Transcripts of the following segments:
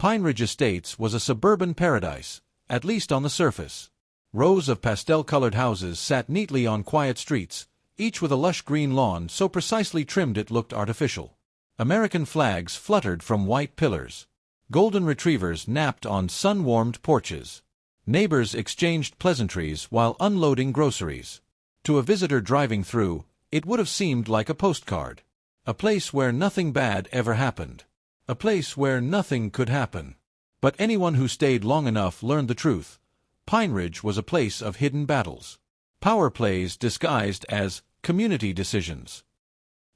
Pine Ridge Estates was a suburban paradise, at least on the surface. Rows of pastel-colored houses sat neatly on quiet streets, each with a lush green lawn so precisely trimmed it looked artificial. American flags fluttered from white pillars. Golden retrievers napped on sun-warmed porches. Neighbors exchanged pleasantries while unloading groceries. To a visitor driving through, it would have seemed like a postcard. A place where nothing bad ever happened. A place where nothing could happen. But anyone who stayed long enough learned the truth. Pine Ridge was a place of hidden battles. Power plays disguised as community decisions.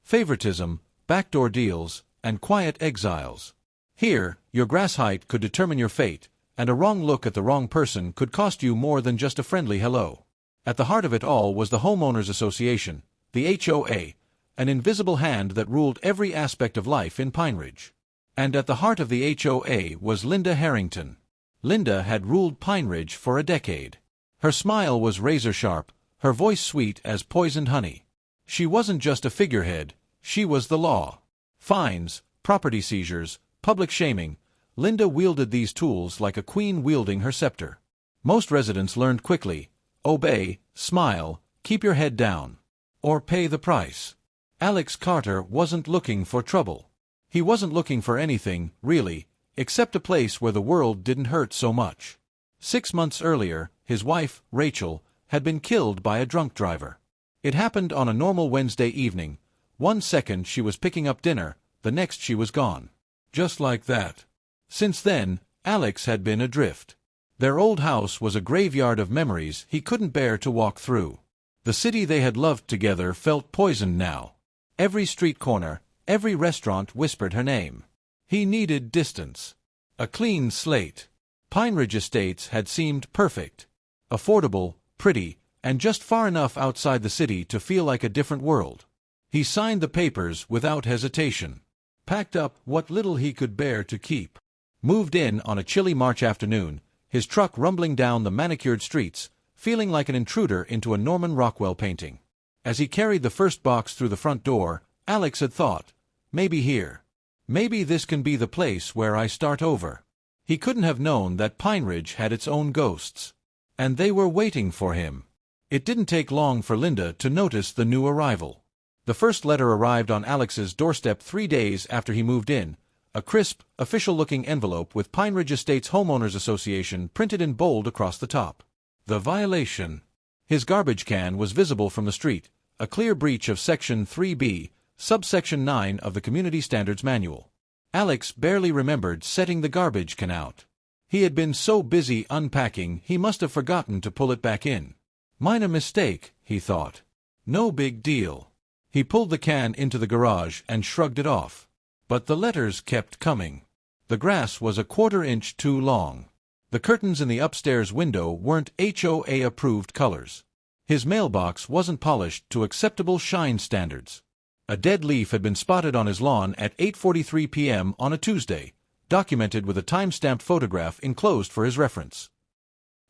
Favoritism, backdoor deals, and quiet exiles. Here, your grass height could determine your fate, and a wrong look at the wrong person could cost you more than just a friendly hello. At the heart of it all was the Homeowners Association, the HoA, an invisible hand that ruled every aspect of life in Pine Ridge. And at the heart of the HoA was Linda Harrington. Linda had ruled Pine Ridge for a decade. Her smile was razor-sharp, her voice sweet as poisoned honey. She wasn't just a figurehead, she was the law. Fines, property seizures, public shaming, Linda wielded these tools like a queen wielding her scepter. Most residents learned quickly: obey, smile, keep your head down, or pay the price. Alex Carter wasn't looking for trouble. He wasn't looking for anything, really, except a place where the world didn't hurt so much. 6 months earlier, his wife, Rachel, had been killed by a drunk driver. It happened on a normal Wednesday evening. 1 second she was picking up dinner, the next she was gone. Just like that. Since then, Alex had been adrift. Their old house was a graveyard of memories he couldn't bear to walk through. The city they had loved together felt poisoned now. Every street corner, every restaurant whispered her name. He needed distance. A clean slate. Pine Ridge Estates had seemed perfect. Affordable, pretty, and just far enough outside the city to feel like a different world. He signed the papers without hesitation. Packed up what little he could bear to keep. Moved in on a chilly March afternoon, his truck rumbling down the manicured streets, feeling like an intruder into a Norman Rockwell painting. As he carried the first box through the front door, Alex had thought, maybe here. Maybe this can be the place where I start over. He couldn't have known that Pine Ridge had its own ghosts. And they were waiting for him. It didn't take long for Linda to notice the new arrival. The first letter arrived on Alex's doorstep 3 days after he moved in, a crisp, official-looking envelope with Pine Ridge Estates Homeowners Association printed in bold across the top. The violation. His garbage can was visible from the street, a clear breach of Section 3B, Subsection 9 of the Community Standards Manual. Alex barely remembered setting the garbage can out. He had been so busy unpacking he must have forgotten to pull it back in. Minor mistake, he thought. No big deal. He pulled the can into the garage and shrugged it off. But the letters kept coming. The grass was a 1/4 inch too long. The curtains in the upstairs window weren't HoA-approved colors. His mailbox wasn't polished to acceptable shine standards. A dead leaf had been spotted on his lawn at 8:43 p.m. on a Tuesday, documented with a time-stamped photograph enclosed for his reference.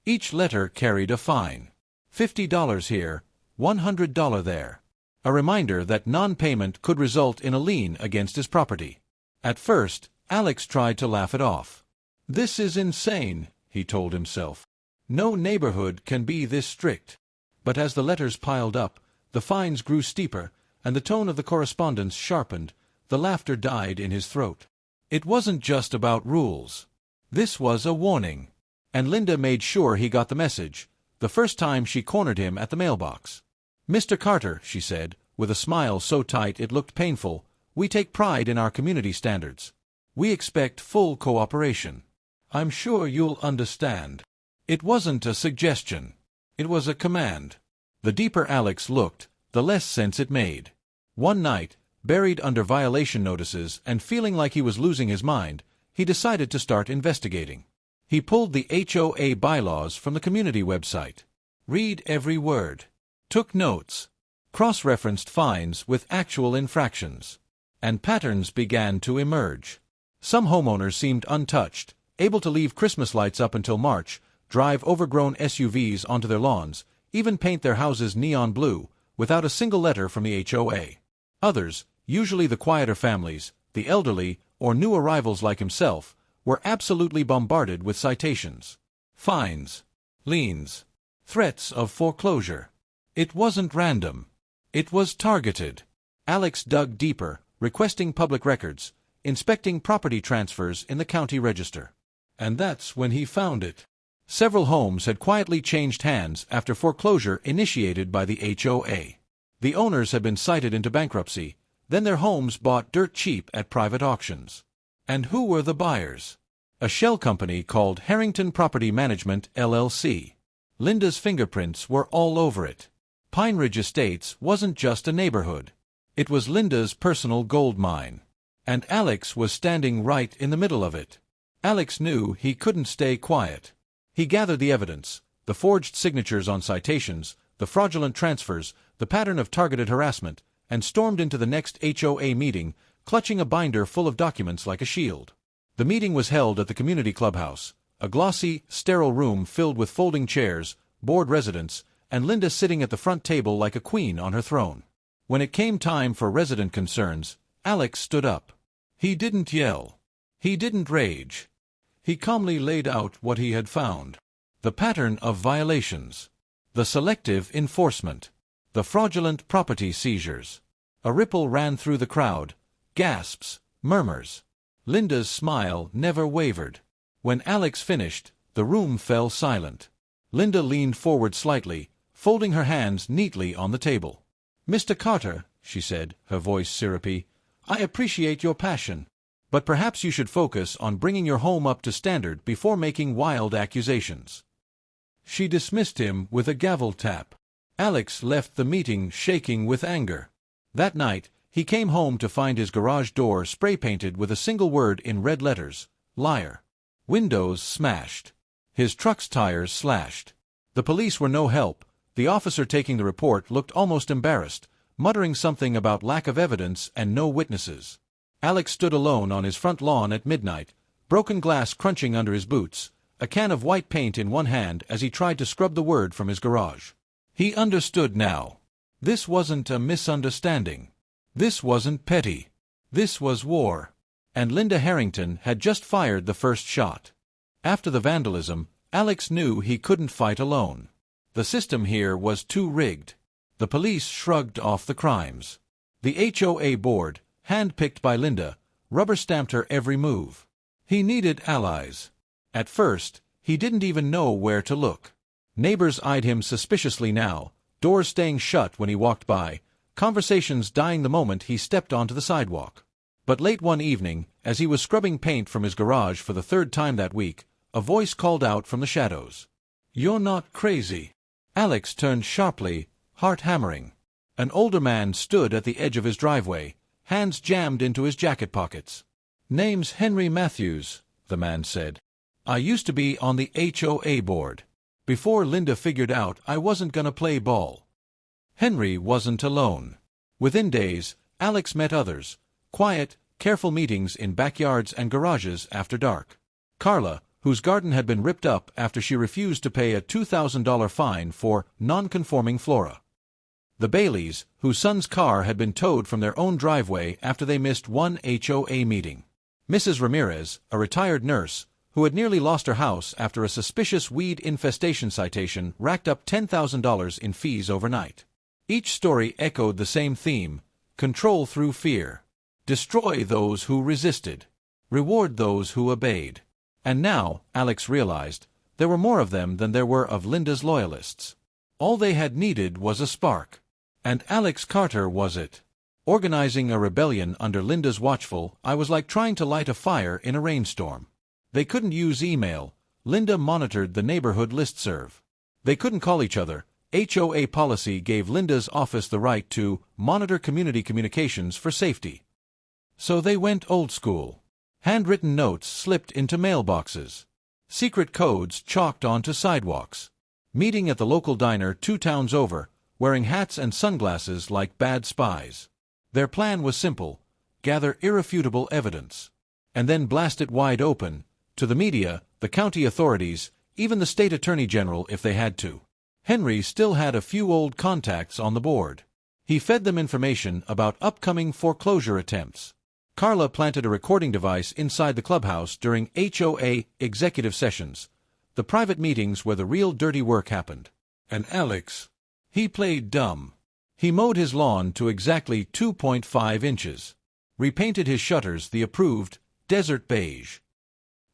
Each letter carried a fine. $50 here, $100 there. A reminder that non-payment could result in a lien against his property. At first, Alex tried to laugh it off. This is insane, he told himself. No neighborhood can be this strict. But as the letters piled up, the fines grew steeper, and the tone of the correspondence sharpened. The laughter died in his throat. It wasn't just about rules. This was a warning. And Linda made sure he got the message, the first time she cornered him at the mailbox. "Mr. Carter," she said, with a smile so tight it looked painful, "we take pride in our community standards. We expect full cooperation. I'm sure you'll understand." It wasn't a suggestion. It was a command. The deeper Alex looked, the less sense it made. One night, buried under violation notices and feeling like he was losing his mind, he decided to start investigating. He pulled the HoA bylaws from the community website. Read every word. Took notes. Cross-referenced fines with actual infractions. And patterns began to emerge. Some homeowners seemed untouched, able to leave Christmas lights up until March, drive overgrown SUVs onto their lawns, even paint their houses neon blue, without a single letter from the HoA. Others, usually the quieter families, the elderly, or new arrivals like himself, were absolutely bombarded with citations, fines, liens, threats of foreclosure. It wasn't random. It was targeted. Alex dug deeper, requesting public records, inspecting property transfers in the county register. And that's when he found it. Several homes had quietly changed hands after foreclosure initiated by the HoA. The owners had been cited into bankruptcy, then their homes bought dirt cheap at private auctions. And who were the buyers? A shell company called Harrington Property Management, LLC. Linda's fingerprints were all over it. Pine Ridge Estates wasn't just a neighborhood. It was Linda's personal gold mine. And Alex was standing right in the middle of it. Alex knew he couldn't stay quiet. He gathered the evidence, the forged signatures on citations, the fraudulent transfers, the pattern of targeted harassment, and stormed into the next HoA meeting, clutching a binder full of documents like a shield. The meeting was held at the community clubhouse, a glossy, sterile room filled with folding chairs, bored residents, and Linda sitting at the front table like a queen on her throne. When it came time for resident concerns, Alex stood up. He didn't yell. He didn't rage. He calmly laid out what he had found. The pattern of violations. The selective enforcement. The fraudulent property seizures. A ripple ran through the crowd. Gasps, murmurs. Linda's smile never wavered. When Alex finished, the room fell silent. Linda leaned forward slightly, folding her hands neatly on the table. "Mr. Carter," she said, her voice syrupy, "I appreciate your passion. But perhaps you should focus on bringing your home up to standard before making wild accusations." She dismissed him with a gavel tap. Alex left the meeting shaking with anger. That night, he came home to find his garage door spray-painted with a single word in red letters, liar. Windows smashed. His truck's tires slashed. The police were no help. The officer taking the report looked almost embarrassed, muttering something about lack of evidence and no witnesses. Alex stood alone on his front lawn at midnight, broken glass crunching under his boots, a can of white paint in one hand as he tried to scrub the word from his garage. He understood now. This wasn't a misunderstanding. This wasn't petty. This was war. And Linda Harrington had just fired the first shot. After the vandalism, Alex knew he couldn't fight alone. The system here was too rigged. The police shrugged off the crimes. The HoA board, hand-picked by Linda, rubber-stamped her every move. He needed allies. At first, he didn't even know where to look. Neighbors eyed him suspiciously now, doors staying shut when he walked by, conversations dying the moment he stepped onto the sidewalk. But late one evening, as he was scrubbing paint from his garage for the third time that week, a voice called out from the shadows. "You're not crazy." Alex turned sharply, heart hammering. An older man stood at the edge of his driveway, hands jammed into his jacket pockets. "Name's Henry Matthews," the man said. "I used to be on the HoA board. Before Linda figured out I wasn't gonna play ball." Henry wasn't alone. Within days, Alex met others. Quiet, careful meetings in backyards and garages after dark. Carla, whose garden had been ripped up after she refused to pay a $2,000 fine for non-conforming flora. The Baileys, whose son's car had been towed from their own driveway after they missed one HoA meeting. Mrs. Ramirez, a retired nurse, who had nearly lost her house after a suspicious weed infestation citation racked up $10,000 in fees overnight. Each story echoed the same theme: control through fear. Destroy those who resisted. Reward those who obeyed. And now, Alex realized, there were more of them than there were of Linda's loyalists. All they had needed was a spark. And Alex Carter was it. Organizing a rebellion under Linda's watchful eye was like trying to light a fire in a rainstorm. They couldn't use email. Linda monitored the neighborhood listserv. They couldn't call each other. HoA policy gave Linda's office the right to monitor community communications for safety. So they went old school. Handwritten notes slipped into mailboxes. Secret codes chalked onto sidewalks. Meeting at the local diner 2 towns over, wearing hats and sunglasses like bad spies. Their plan was simple: gather irrefutable evidence. And then blast it wide open, to the media, the county authorities, even the state attorney general if they had to. Henry still had a few old contacts on the board. He fed them information about upcoming foreclosure attempts. Carla planted a recording device inside the clubhouse during HoA executive sessions, the private meetings where the real dirty work happened. And Alex, he played dumb. He mowed his lawn to exactly 2.5 inches. Repainted his shutters the approved desert beige.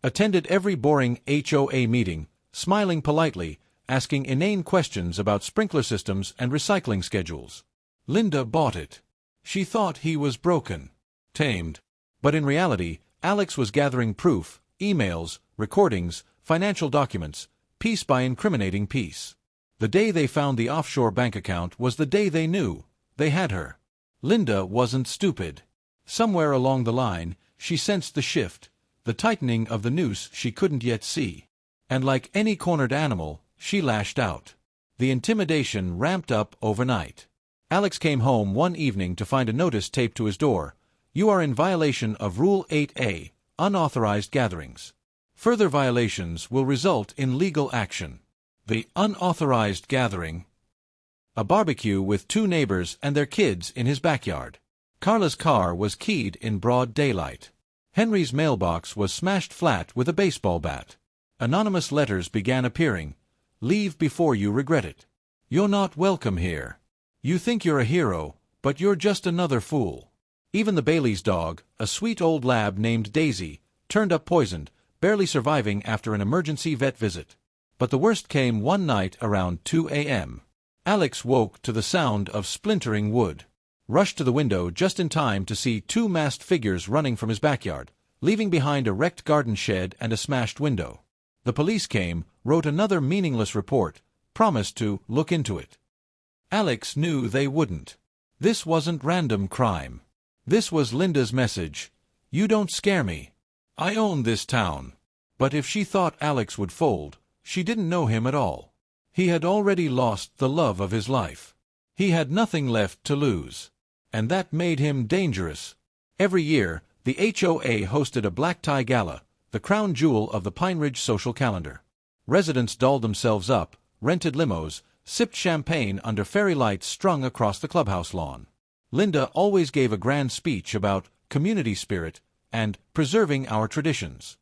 Attended every boring HoA meeting, smiling politely, asking inane questions about sprinkler systems and recycling schedules. Linda bought it. She thought he was broken, tamed. But in reality, Alex was gathering proof, emails, recordings, financial documents, piece by incriminating piece. The day they found the offshore bank account was the day they knew they had her. Linda wasn't stupid. Somewhere along the line, she sensed the shift, the tightening of the noose she couldn't yet see. And like any cornered animal, she lashed out. The intimidation ramped up overnight. Alex came home one evening to find a notice taped to his door. You are in violation of Rule 8A, unauthorized gatherings. Further violations will result in legal action. The unauthorized gathering. A barbecue with 2 neighbors and their kids in his backyard. Carla's car was keyed in broad daylight. Henry's mailbox was smashed flat with a baseball bat. Anonymous letters began appearing. Leave before you regret it. You're not welcome here. You think you're a hero, but you're just another fool. Even the Bailey's dog, a sweet old lab named Daisy, turned up poisoned, barely surviving after an emergency vet visit. But the worst came one night around 2 a.m. Alex woke to the sound of splintering wood. Rushed to the window just in time to see 2 masked figures running from his backyard, leaving behind a wrecked garden shed and a smashed window. The police came, wrote another meaningless report, promised to look into it. Alex knew they wouldn't. This wasn't random crime. This was Linda's message. You don't scare me. I own this town. But if she thought Alex would fold, she didn't know him at all. He had already lost the love of his life. He had nothing left to lose. And that made him dangerous. Every year, the HoA hosted a black tie gala, the crown jewel of the Pine Ridge social calendar. Residents dolled themselves up, rented limos, sipped champagne under fairy lights strung across the clubhouse lawn. Linda always gave a grand speech about community spirit and preserving our traditions.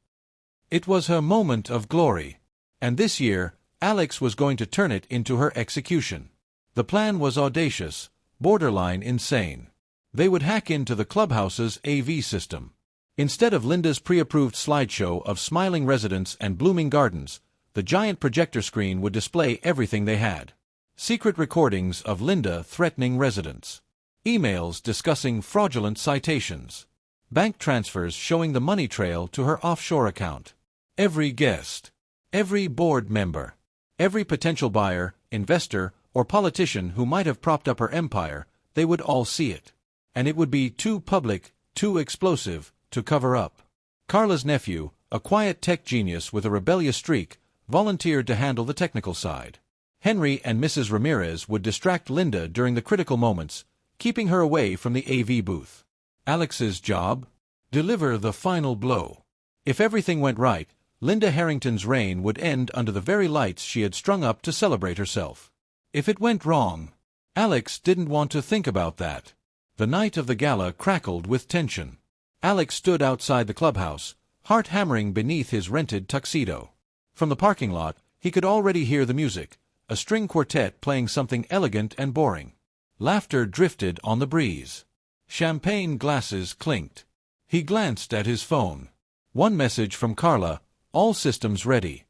It was her moment of glory. And this year, Alex was going to turn it into her execution. The plan was audacious, borderline insane. They would hack into the clubhouse's AV system. Instead of Linda's pre-approved slideshow of smiling residents and blooming gardens, the giant projector screen would display everything they had. Secret recordings of Linda threatening residents. Emails discussing fraudulent citations. Bank transfers showing the money trail to her offshore account. Every guest. Every board member. Every potential buyer, investor, or politician who might have propped up her empire, they would all see it. And it would be too public, too explosive, to cover up. Carla's nephew, a quiet tech genius with a rebellious streak, volunteered to handle the technical side. Henry and Mrs. Ramirez would distract Linda during the critical moments, keeping her away from the AV booth. Alex's job? Deliver the final blow. If everything went right, Linda Harrington's reign would end under the very lights she had strung up to celebrate herself. If it went wrong, Alex didn't want to think about that. The night of the gala crackled with tension. Alex stood outside the clubhouse, heart hammering beneath his rented tuxedo. From the parking lot, he could already hear the music, a string quartet playing something elegant and boring. Laughter drifted on the breeze. Champagne glasses clinked. He glanced at his phone. One message from Carla, all systems ready.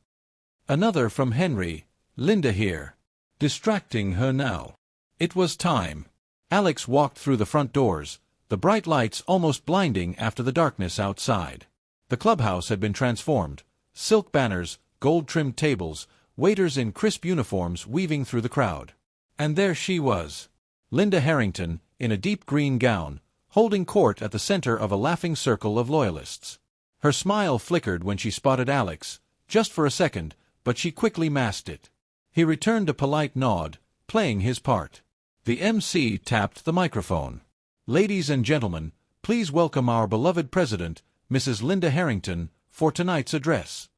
Another from Henry, Linda here. Distracting her now. It was time. Alex walked through the front doors, the bright lights almost blinding after the darkness outside. The clubhouse had been transformed. Silk banners, gold-trimmed tables, waiters in crisp uniforms weaving through the crowd. And there she was. Linda Harrington, in a deep green gown, holding court at the center of a laughing circle of loyalists. Her smile flickered when she spotted Alex, just for a second, but she quickly masked it. He returned a polite nod, playing his part. The MC tapped the microphone. Ladies and gentlemen, please welcome our beloved president, Mrs. Linda Harrington, for tonight's address.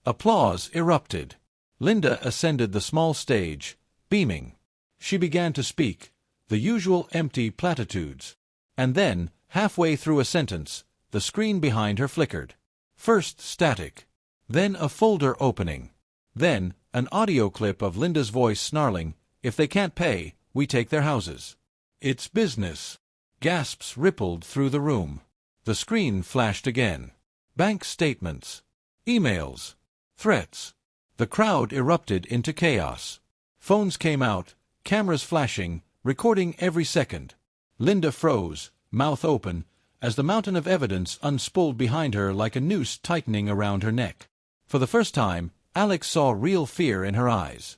Applause erupted. Linda ascended the small stage, beaming. She began to speak, the usual empty platitudes. And then, Halfway through a sentence, the screen behind her flickered. First static. Then a folder opening. Then an audio clip of Linda's voice snarling, "If they can't pay, we take their houses. It's business." Gasps rippled through the room. The screen flashed again. Bank statements. Emails. Threats. The crowd erupted into chaos. Phones came out, cameras flashing, recording every second. Linda froze, mouth open, as the mountain of evidence unspooled behind her like a noose tightening around her neck. For the first time, Alex saw real fear in her eyes.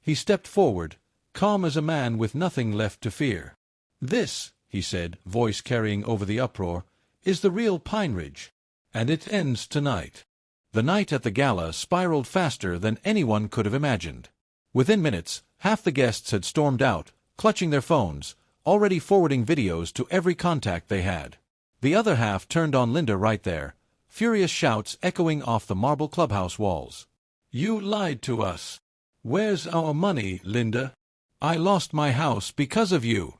He stepped forward, calm as a man with nothing left to fear. "This," he said, voice carrying over the uproar, "is the real Pine Ridge. And it ends tonight." The night at the gala spiraled faster than anyone could have imagined. Within minutes, half the guests had stormed out, clutching their phones, already forwarding videos to every contact they had. The other half turned on Linda right there, furious shouts echoing off the marble clubhouse walls. "You lied to us. Where's our money, Linda? I lost my house because of you."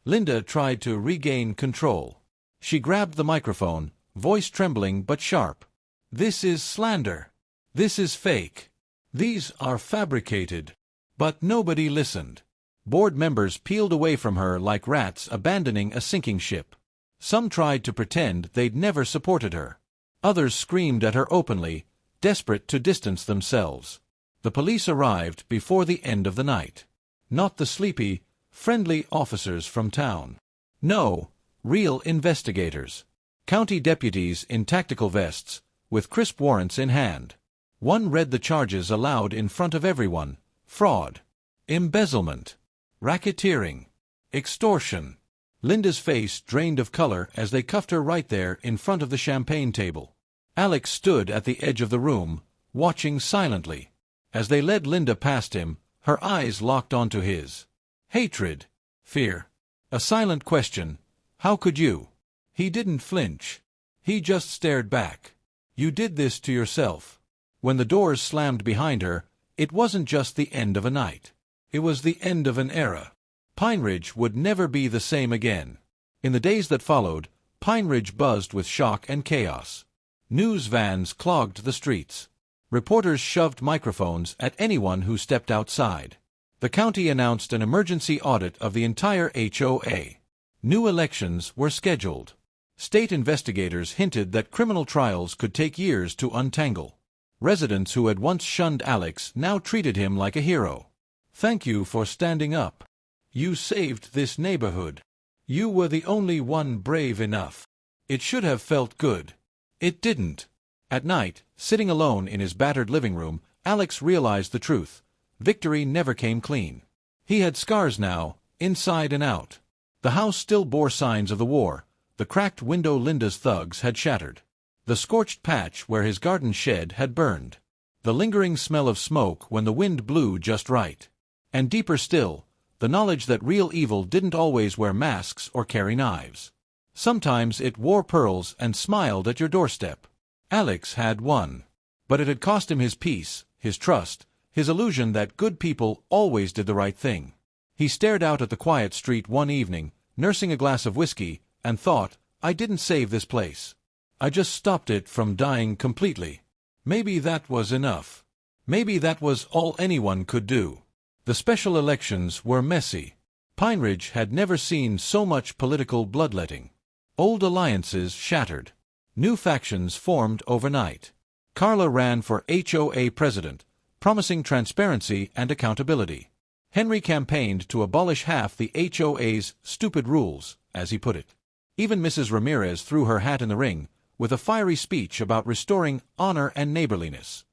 Linda tried to regain control. She grabbed the microphone, voice trembling but sharp. "This is slander. This is fake. These are fabricated." But nobody listened. Board members peeled away from her like rats abandoning a sinking ship. Some tried to pretend they'd never supported her. Others screamed at her openly, desperate to distance themselves. The police arrived before the end of the night. Not the sleepy, friendly officers from town. No, real investigators. County deputies in tactical vests, with crisp warrants in hand. One read the charges aloud in front of everyone: fraud, embezzlement, racketeering, extortion. Linda's face drained of color as they cuffed her right there in front of the champagne table. Alex stood at the edge of the room, watching silently. As they led Linda past him, her eyes locked onto his. Hatred. Fear. A silent question. "How could you?" He didn't flinch. He just stared back. "You did this to yourself." When the doors slammed behind her, it wasn't just the end of a night. It was the end of an era. Pine Ridge would never be the same again. In the days that followed, Pine Ridge buzzed with shock and chaos. News vans clogged the streets. Reporters shoved microphones at anyone who stepped outside. The county announced an emergency audit of the entire HoA. New elections were scheduled. State investigators hinted that criminal trials could take years to untangle. Residents who had once shunned Alex now treated him like a hero. "Thank you for standing up. You saved this neighborhood. You were the only one brave enough." It should have felt good. It didn't. At night, sitting alone in his battered living room, Alex realized the truth. Victory never came clean. He had scars now, inside and out. The house still bore signs of the war. The cracked window Linda's thugs had shattered. The scorched patch where his garden shed had burned. The lingering smell of smoke when the wind blew just right. And deeper still, the knowledge that real evil didn't always wear masks or carry knives. Sometimes it wore pearls and smiled at your doorstep. Alex had won. But it had cost him his peace, his trust, his illusion that good people always did the right thing. He stared out at the quiet street one evening, nursing a glass of whiskey, and thought, "I didn't save this place. I just stopped it from dying completely." Maybe that was enough. Maybe that was all anyone could do. The special elections were messy. Pine Ridge had never seen so much political bloodletting. Old alliances shattered. New factions formed overnight. Carla ran for HoA president, promising transparency and accountability. Henry campaigned to abolish half the HoA's stupid rules, as he put it. Even Mrs. Ramirez threw her hat in the ring, with a fiery speech about restoring honor and neighborliness.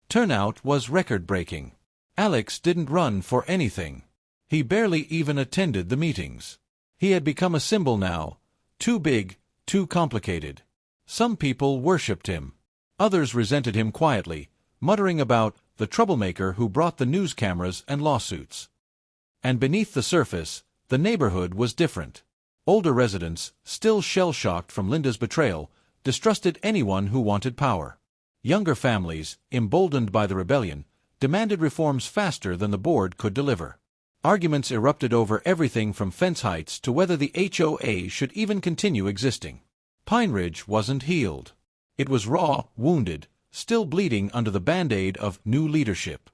Turnout was record-breaking. Alex didn't run for anything. He barely even attended the meetings. He had become a symbol now, too big, too complicated. Some people worshipped him. Others resented him quietly, muttering about the troublemaker who brought the news cameras and lawsuits. And beneath the surface, the neighborhood was different. Older residents, still shell-shocked from Linda's betrayal, distrusted anyone who wanted power. Younger families, emboldened by the rebellion, demanded reforms faster than the board could deliver. Arguments erupted over everything from fence heights to whether the HoA should even continue existing. Pine Ridge wasn't healed. It was raw, wounded, still bleeding under the band-aid of new leadership.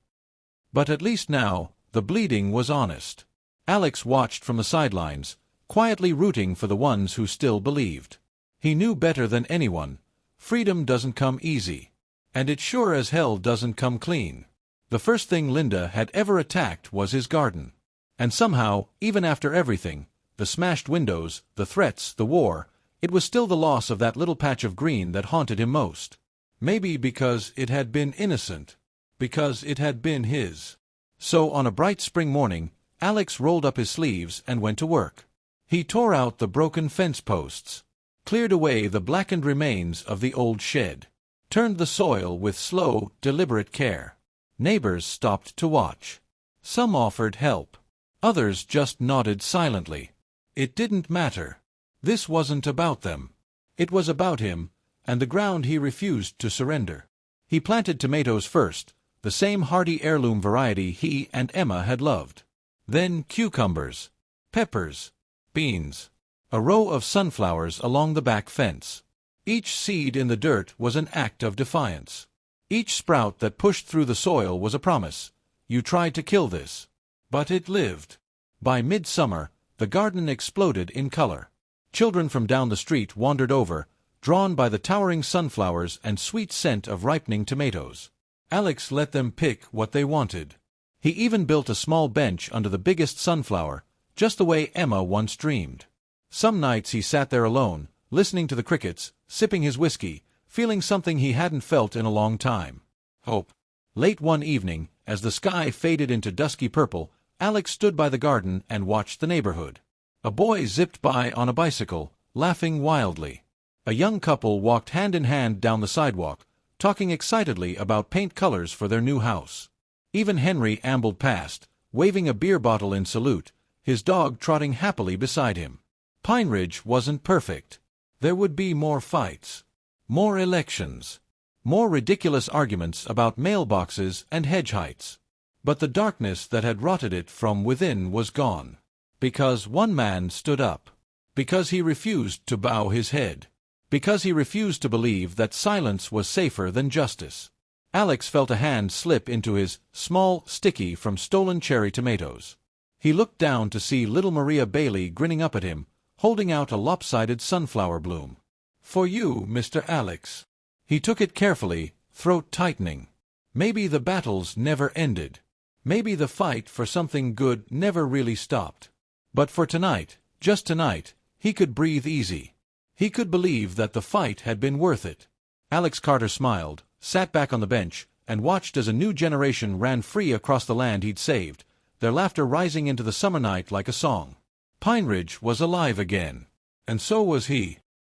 But at least now, the bleeding was honest. Alex watched from the sidelines, quietly rooting for the ones who still believed. He knew better than anyone, freedom doesn't come easy. And it sure as hell doesn't come clean. The first thing Linda had ever attacked was his garden. And somehow, even after everything, the smashed windows, the threats, the war, it was still the loss of that little patch of green that haunted him most. Maybe because it had been innocent. Because it had been his. So on a bright spring morning, Alex rolled up his sleeves and went to work. He tore out the broken fence posts, cleared away the blackened remains of the old shed, turned the soil with slow, deliberate care. Neighbors stopped to watch. Some offered help. Others just nodded silently. It didn't matter. This wasn't about them. It was about him, and the ground he refused to surrender. He planted tomatoes first, the same hardy heirloom variety he and Emma had loved. Then cucumbers, peppers, beans, a row of sunflowers along the back fence. Each seed in the dirt was an act of defiance. Each sprout that pushed through the soil was a promise. You tried to kill this. But it lived. By midsummer, the garden exploded in color. Children from down the street wandered over, drawn by the towering sunflowers and sweet scent of ripening tomatoes. Alex let them pick what they wanted. He even built a small bench under the biggest sunflower, just the way Emma once dreamed. Some nights he sat there alone, listening to the crickets, sipping his whiskey, feeling something he hadn't felt in a long time. Hope. Late one evening, as the sky faded into dusky purple, Alex stood by the garden and watched the neighborhood. A boy zipped by on a bicycle, laughing wildly. A young couple walked hand in hand down the sidewalk, talking excitedly about paint colors for their new house. Even Henry ambled past, waving a beer bottle in salute, his dog trotting happily beside him. Pine Ridge wasn't perfect. There would be more fights, more elections, more ridiculous arguments about mailboxes and hedge heights. But the darkness that had rotted it from within was gone. Because one man stood up. Because he refused to bow his head. Because he refused to believe that silence was safer than justice. Alex felt a hand slip into his, small, sticky from stolen cherry tomatoes. He looked down to see little Maria Bailey grinning up at him, holding out a lopsided sunflower bloom. "For you, Mr. Alex." He took it carefully, throat tightening. Maybe the battles never ended. Maybe the fight for something good never really stopped. But for tonight, just tonight, he could breathe easy. He could believe that the fight had been worth it. Alex Carter smiled, sat back on the bench, and watched as a new generation ran free across the land he'd saved, their laughter rising into the summer night like a song. Pine Ridge was alive again. And so was he.